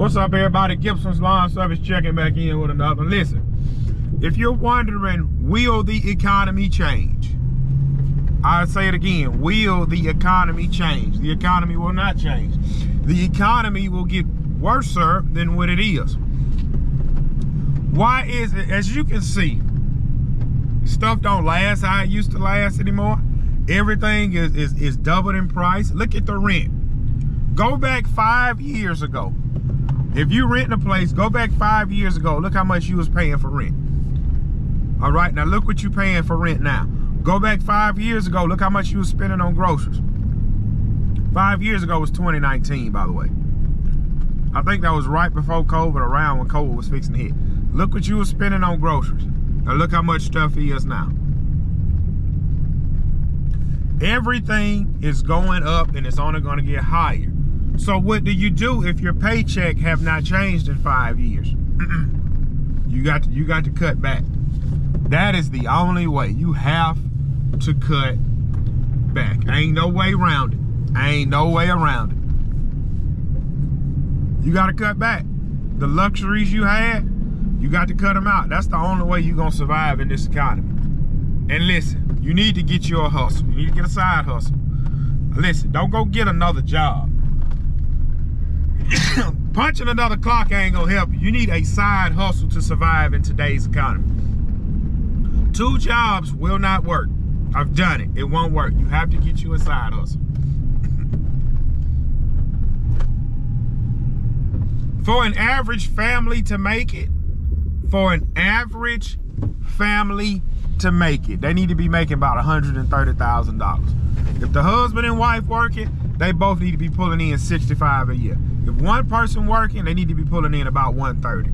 What's up, everybody? Gibson's Lawn Service checking back in with another. Listen, if you're wondering, will the economy change? I say it again, will the economy change? The economy will not change. The economy will get worse than what it is. Why is it? As you can see, stuff don't last how it used to last anymore. Everything is doubled in price. Look at the rent. Go back 5 years ago. If you rent a place, go back 5 years ago. Look how much you was paying for rent. All right, now look what you're paying for rent now. Go back 5 years ago. Look how much you was spending on groceries. 5 years ago was 2019, by the way. I think that was right before COVID, around when COVID was fixing to hit. Look what you was spending on groceries. Now look how much stuff is now. Everything is going up and it's only going to get higher. So what do you do if your paycheck have not changed in 5 years? You got to cut back. That is the only way. You have to cut back. Ain't no way around it. Ain't no way around it. You got to cut back. The luxuries you had, you got to cut them out. That's the only way you're going to survive in this economy. And listen, you need to get you a hustle. You need to get a side hustle. Listen, don't go get another job. Punching another clock ain't gonna help you. You need a side hustle to survive in today's economy. 2 jobs will not work. I've done it. It won't work. You have to get you a side hustle. For an average family to make it, they need to be making about $130,000. If the husband and wife working, they both need to be pulling in $65,000 a year. If one person working, they need to be pulling in about $130,000.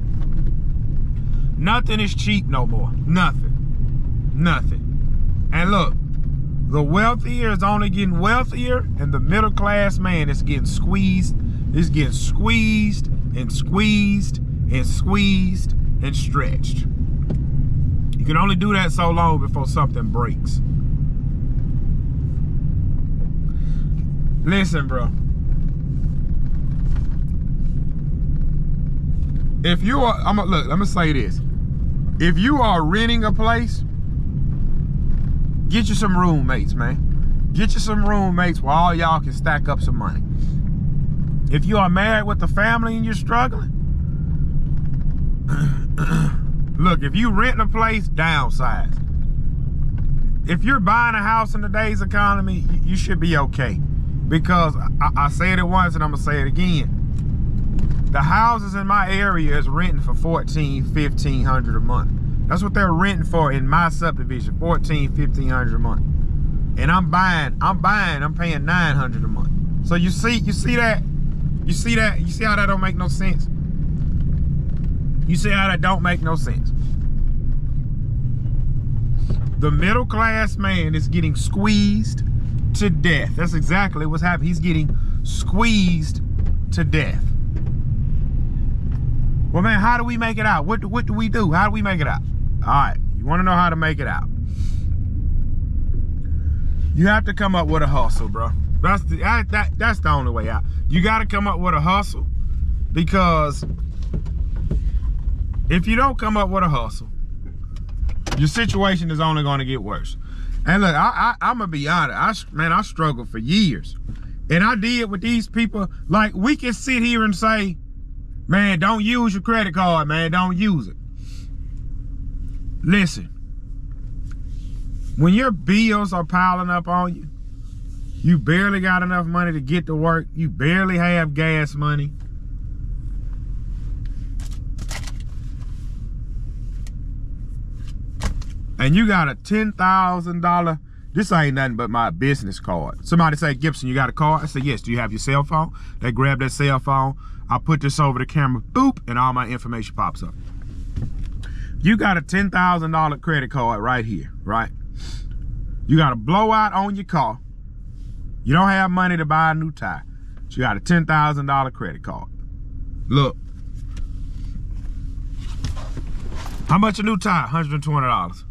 Nothing is cheap no more. Nothing. And look, the wealthier is only getting wealthier, and the middle class man is getting squeezed. Is getting squeezed and squeezed and squeezed and stretched. You can only do that so long before something breaks. Listen, bro. If you are, look, let me say this. If you are renting a place, get you some roommates, man. Get you some roommates where all y'all can stack up some money. If you are married with a family and you're struggling, look, if you rent a place, downsize. If you're buying a house in today's economy, you should be okay. Because I said it once and I'm gonna say it again. The houses in my area is renting for $1,400, $1,500 a month. That's what they're renting for in my subdivision, $1,400, $1,500 a month. And I'm paying $900 a month. So you see that? You see how that don't make no sense? You see how that don't make no sense? The middle class man is getting squeezed to death. That's exactly what's happening. He's getting squeezed to death. Well, man, how do we make it out? What do we do? How do we make it out? All right, you want to know how to make it out? You have to come up with a hustle, bro. That's the only way out. You got to come up with a hustle, because if you don't come up with a hustle, your situation is only going to get worse. And look, I'm going to be honest. I struggled for years. And I did with these people. Like, we can sit here and say, man, don't use your credit card, man. Don't use it. Listen, when your bills are piling up on you, you barely got enough money to get to work. You barely have gas money. And you got a $10,000, this ain't nothing but my business card. Somebody say, Gibson, you got a card? I say, yes. Do you have your cell phone? They grab that cell phone. I put this over the camera, boop, and all my information pops up. You got a $10,000 credit card right here, right? You got a blowout on your car. You don't have money to buy a new tire. So you got a $10,000 credit card. Look. How much a new tire? $120.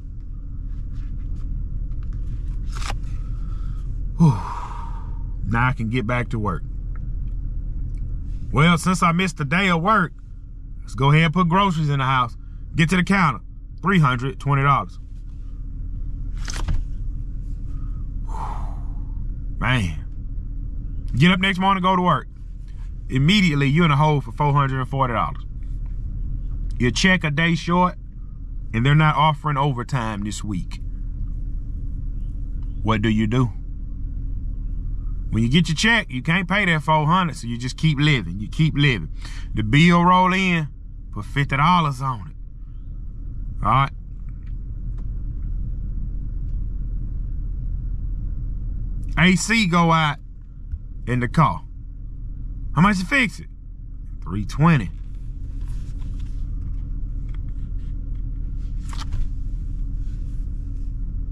Whew. Now I can get back to work. Well, since I missed a day of work, let's go ahead and put groceries in the house. Get to the counter, $320. Man. Get up next morning, go to work. Immediately, you're in the hole for $440. You check a day short, and they're not offering overtime this week. What do? When you get your check, you can't pay that $400, so you just keep living. You keep living. The bill roll in, put $50 on it. All right. AC go out in the car. How much to fix it? $320.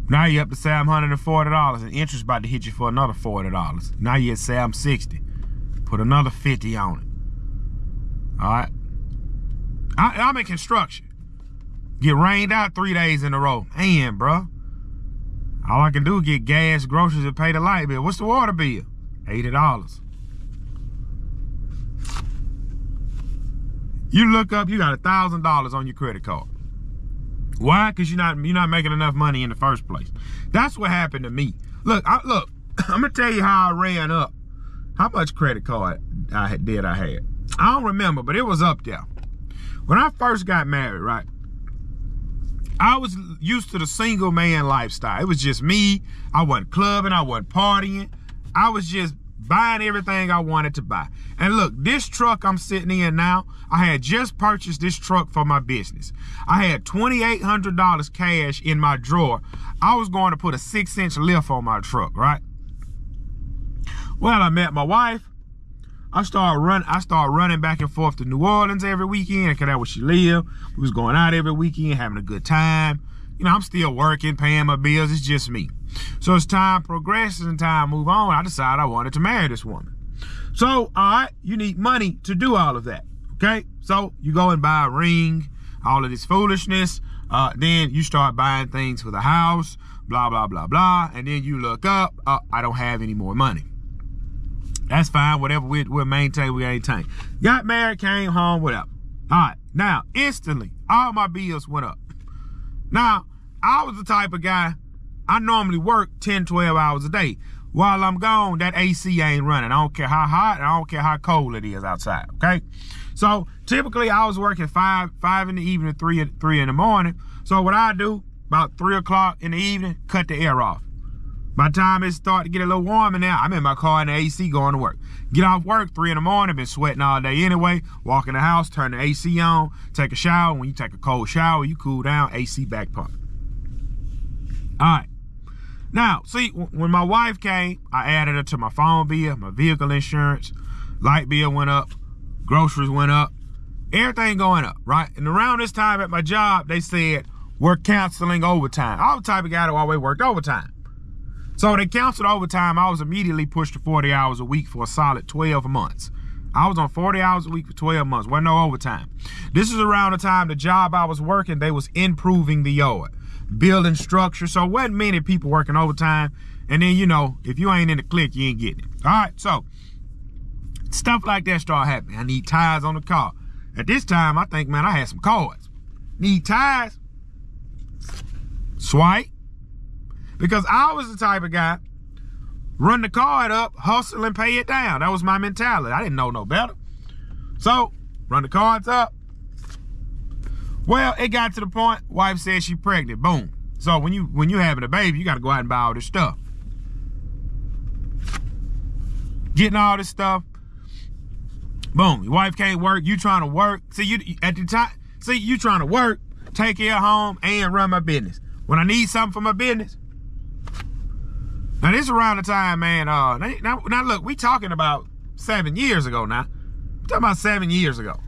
Now you're up to $740, and interest about to hit you for another $40. Now you're at $760. Put another $50 on it. All right. I'm in construction. Get rained out 3 days in a row. Man, bro. All I can do is get gas, groceries, and pay the light bill. What's the water bill? $80. You look up, you got $1,000 on your credit card. Why? Because you're not making enough money in the first place. That's what happened to me. Look, I'm gonna tell you how I ran up. How much credit card I had. I don't remember, but it was up there. When I first got married, right? I was used to the single man lifestyle. It was just me. I wasn't clubbing, I wasn't partying. I was just buying everything I wanted to buy. And look, this truck I'm sitting in now, I had just purchased this truck for my business. I had $2,800 cash in my drawer. I was going to put a 6-inch lift on my truck, right? Well, I met my wife. I started running back and forth to New Orleans every weekend, because that's where she lived. We was going out every weekend, having a good time. You know, I'm still working, paying my bills. It's just me. So as time progresses and time move on, I decided I wanted to marry this woman. So, all right, you need money to do all of that, okay? So you go and buy a ring, all of this foolishness. Then you start buying things for the house, blah, blah, blah, blah. And then you look up, I don't have any more money. That's fine, whatever we'll maintain, we maintain. Got married, came home, whatever. All right, now, instantly, all my bills went up. Now, I was the type of guy, I normally work 10, 12 hours a day. While I'm gone, that AC ain't running. I don't care how hot, and I don't care how cold it is outside, okay? So, typically, I was working 5 in the evening, 3 in the morning. So, what I do, about 3 o'clock in the evening, cut the air off. By the time it started to get a little warmer now, I'm in my car in the AC going to work. Get off work, 3 in the morning, been sweating all day anyway. Walk in the house, turn the AC on, take a shower. When you take a cold shower, you cool down, AC back pump. All right. Now, see, when my wife came, I added her to my phone bill, my vehicle insurance, light bill went up, groceries went up, everything going up, right? And around this time at my job, they said, we're canceling overtime. I was the type of guy that always worked overtime. So they canceled overtime. I was immediately pushed to 40 hours a week for a solid 12 months. I was on 40 hours a week for 12 months. Wasn't no overtime. This is around the time the job I was working, they was improving the yard, building structure. So wasn't many people working overtime. And then, you know, if you ain't in the clique, you ain't getting it. All right, so stuff like that started happening. I need tires on the car. At this time, I think, man, I had some cards. Need tires? Swipe. Because I was the type of guy, run the card up, hustle and pay it down. That was my mentality. I didn't know no better. So, run the cards up. Well, it got to the point, wife said she pregnant. Boom. So when you having a baby, you got to go out and buy all this stuff. Getting all this stuff. Boom. Your wife can't work. You trying to work. See, you trying to work, take care of home, and run my business. When I need something for my business. Now, this is around the time, man, now look, we talking about 7 years ago now. We're talking about 7 years ago.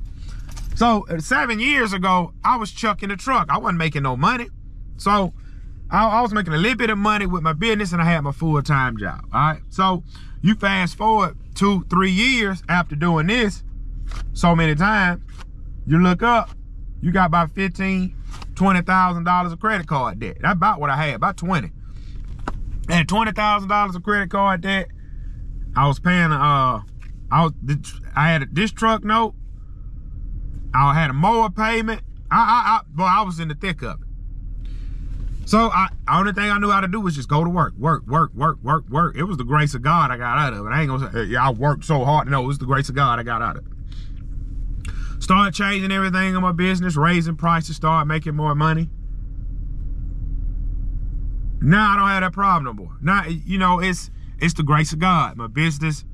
So, 7 years ago, I was chucking the truck. I wasn't making no money. So, I was making a little bit of money with my business, and I had my full-time job, all right? So, you fast forward 2-3 years after doing this so many times, you look up, you got about $15,000, $20,000 of credit card debt. That's about what I had, about 20. I had $20,000 of credit card debt. I was paying I had this truck note. I had a mower payment. Boy, I was in the thick of it. So only thing I knew how to do was just go to work. Work. It was the grace of God I got out of it. I ain't gonna say, yeah, I worked so hard. No, it was the grace of God I got out of it. Started changing everything in my business, raising prices, started making more money. Now I don't have that problem no more. Now, you know, it's the grace of God. My business,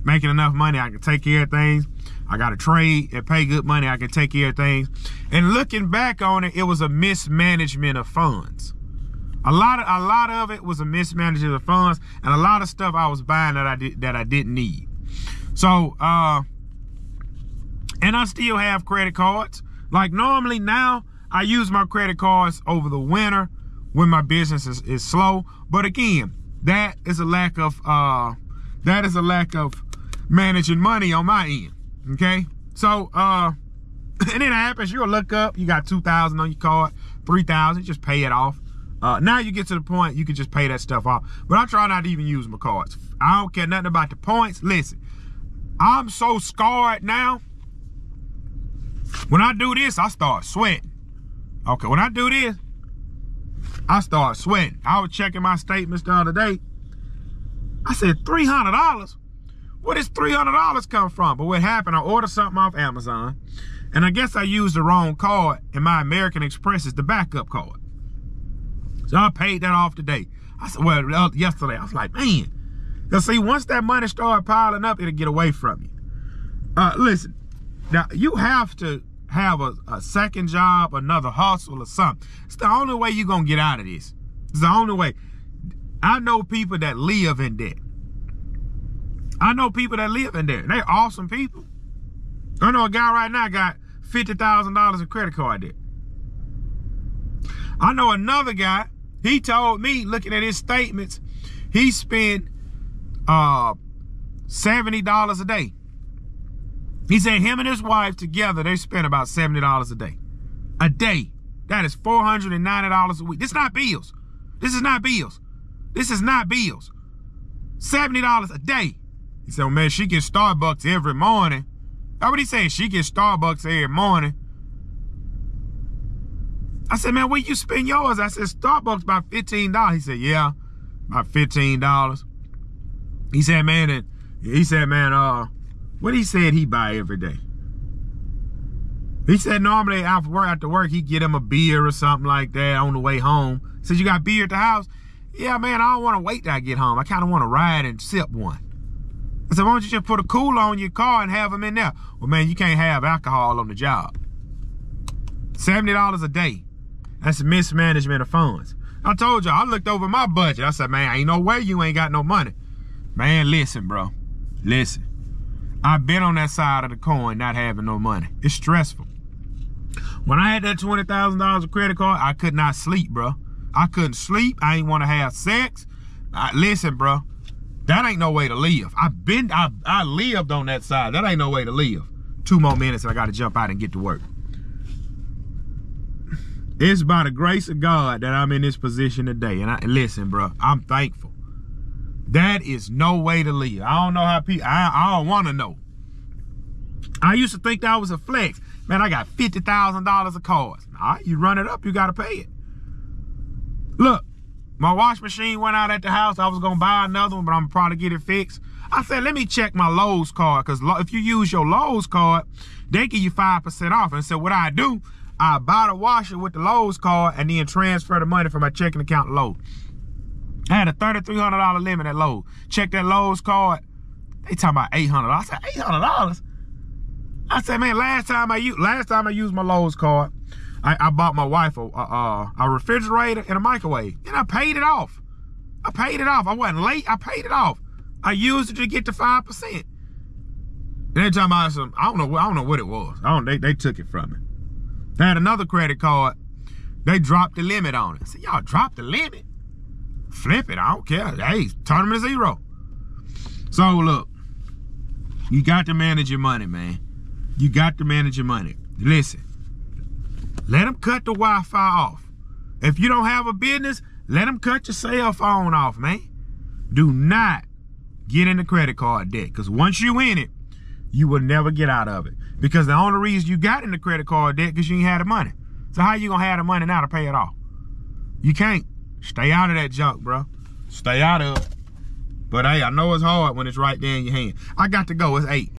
making enough money, I can take care of things. I got a trade and pay good money, I can take care of things. And looking back on it, it was a mismanagement of funds. A lot of it was a mismanagement of funds, and a lot of stuff I was buying that I didn't need. So and I still have credit cards. Like normally now, I use my credit cards over the winter when my business is slow. But again, that is a lack of managing money on my end. Okay, so and it happens. You'll look up, you got $2,000 on your card, $3,000, just pay it off. Now you get to the point you can just pay that stuff off. But I try not to even use my cards. I don't care nothing about the points. Listen, I'm so scarred now. When I do this, I start sweating. Okay, when I do this, I start sweating. I was checking my statements the other day. I said, $300? Where does $300 come from? But what happened, I ordered something off Amazon, and I guess I used the wrong card, and my American Express is the backup card. So I paid that off today. I said, well, yesterday. I was like, man. Because see, once that money started piling up, it'll get away from you. Listen, now you have to have a second job, another hustle or something. It's the only way you're going to get out of this. It's the only way. I know people that live in debt. I know people that live in there. They're awesome people. I know a guy right now got $50,000 in credit card debt. I know another guy, he told me, looking at his statements, he spent $70 a day. He said him and his wife together, they spent about $70 a day. A day. That is $490 a week. This is not bills. This is not bills. This is not bills. $70 a day. He said, well, man, she gets Starbucks every morning. That's what he said. She gets Starbucks every morning. I said, man, where you spend yours? I said, Starbucks about $15. He said, yeah, about $15. He said, man, what he said he buy every day? He said normally after work, he get him a beer or something like that on the way home. He said, you got beer at the house? Yeah, man, I don't want to wait till I get home. I kind of want to ride and sip one. I said, why don't you just put a cooler on your car and have them in there? Well, man, you can't have alcohol on the job. $70 a day. That's mismanagement of funds. I told you, I looked over my budget. I said, man, ain't no way you ain't got no money. Man, listen, bro. Listen. I've been on that side of the coin not having no money. It's stressful. When I had that $20,000 of credit card, I could not sleep, bro. I couldn't sleep. I ain't want to have sex. Listen, bro. That ain't no way to live. I lived on that side. That ain't no way to live. 2 more minutes and I got to jump out and get to work. It's by the grace of God that I'm in this position today. And listen, bro, I'm thankful. That is no way to live. I don't know how people, I don't want to know. I used to think that was a flex. Man, I got $50,000 of cards. All right, you run it up, you got to pay it. Look. My wash machine went out at the house. I was going to buy another one, but I'm probably get it fixed. I said, let me check my Lowe's card, because if you use your Lowe's card, they give you 5% off. And so what I do, I buy the washer with the Lowe's card and then transfer the money from my checking account to Lowe's. I had a $3,300 limit at Lowe's. Check that Lowe's card. They talking about $800. I said, $800? I said, man, last time I used my Lowe's card, I bought my wife a refrigerator and a microwave, and I paid it off. I paid it off. I wasn't late. I paid it off. I used it to get to 5%. And they talking about some, I don't know what it was. They took it from me. They had another credit card. They dropped the limit on it. I said, y'all dropped the limit? Flip it. I don't care. Hey, turn them to 0. So look, you got to manage your money, man. You got to manage your money. Listen. Let them cut the Wi-Fi off. If you don't have a business, let them cut your cell phone off, man. Do not get in the credit card debt. Because once you in it, you will never get out of it. Because the only reason you got in the credit card debt because you ain't had the money. So how you gonna have the money now to pay it off? You can't. Stay out of that junk, bro. Stay out of it. But hey, I know it's hard when it's right there in your hand. I got to go. It's 8.